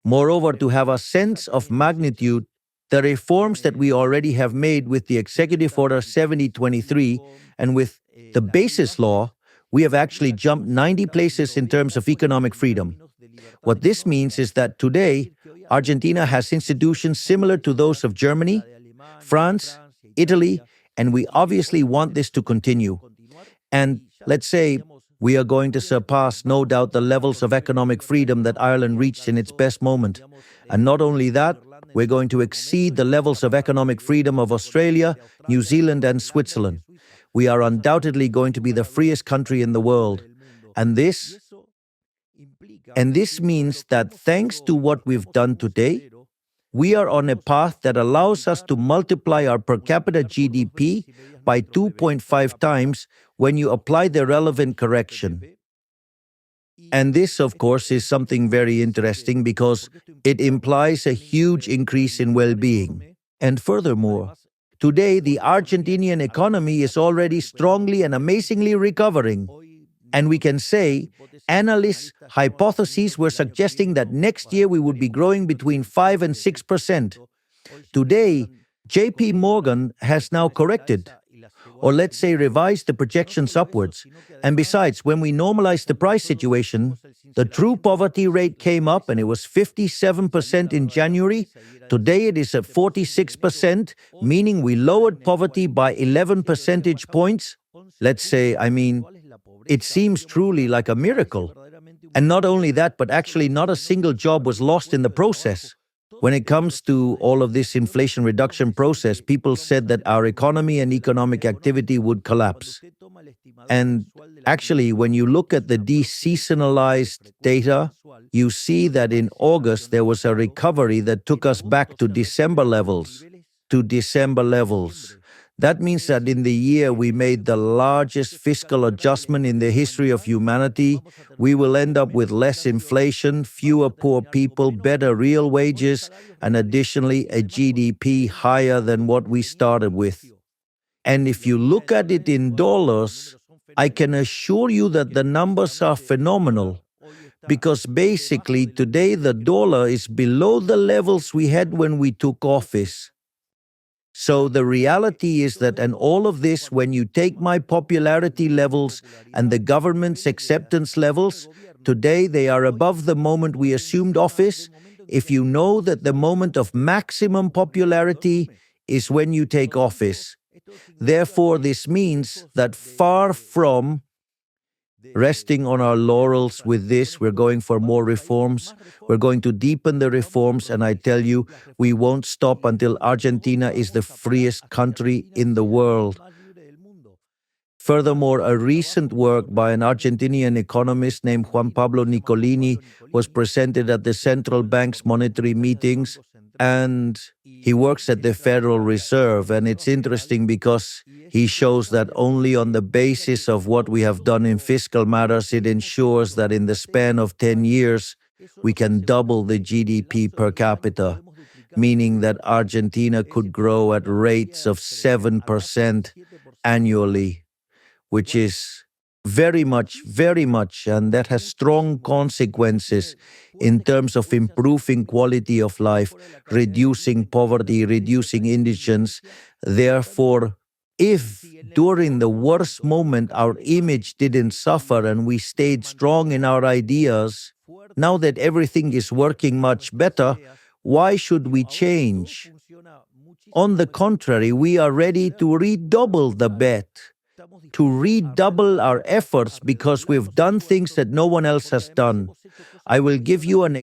Moreover, to have a sense of magnitude, the reforms that we already have made with the Executive Order 7023 and with the basis law, we have actually jumped 90 places in terms of economic freedom. What this means is that today, Argentina has institutions similar to those of Germany, France, Italy, and we obviously want this to continue. And let's say we are going to surpass, no doubt, the levels of economic freedom that Ireland reached in its best moment. And not only that, we're going to exceed the levels of economic freedom of Australia, New Zealand, and Switzerland. We are undoubtedly going to be the freest country in the world. And this means that thanks to what we've done today, we are on a path that allows us to multiply our per capita GDP by 2.5 times when you apply the relevant correction. And this, of course, is something very interesting because it implies a huge increase in well-being. And furthermore, today the Argentinian economy is already strongly and amazingly recovering. And we can say analysts' hypotheses were suggesting that next year we would be growing between 5 and 6%. Today, JP Morgan has now corrected, or let's say revised the projections upwards. And besides, when we normalize the price situation, the true poverty rate came up and it was 57% in January. Today it is at 46%, meaning we lowered poverty by 11 percentage points. Let's say, it seems truly like a miracle. And not only that, but actually not a single job was lost in the process. When it comes to all of this inflation reduction process, people said that our economy and economic activity would collapse. And actually, when you look at the deseasonalized data, you see that in August there was a recovery that took us back to December levels. That means that in the year we made the largest fiscal adjustment in the history of humanity. We will end up with less inflation, fewer poor people, better real wages, and additionally a GDP higher than what we started with. And if you look at it in dollars, I can assure you that the numbers are phenomenal. Because basically today the dollar is below the levels we had when we took office. So the reality is that, and all of this, when you take my popularity levels and the government's acceptance levels, today they are above the moment we assumed office. If you know that the moment of maximum popularity is when you take office. Therefore, this means that far from resting on our laurels with this, we're going for more reforms. We're going to deepen the reforms, and I tell you, we won't stop until Argentina is the freest country in the world. Furthermore, a recent work by an Argentinian economist named Juan Pablo Nicolini was presented at the central bank's monetary meetings, and he works at the Federal Reserve. And it's interesting because he shows that only on the basis of what we have done in fiscal matters, it ensures that in the span of 10 years, we can double the GDP per capita, meaning that Argentina could grow at rates of 7% annually, which is very much, and that has strong consequences in terms of improving quality of life, reducing poverty, reducing indigence. Therefore, if during the worst moment our image didn't suffer and we stayed strong in our ideas, now that everything is working much better, why should we change? On the contrary, we are ready to redouble the bet, to redouble our efforts because we've done things that no one else has done. I will give you an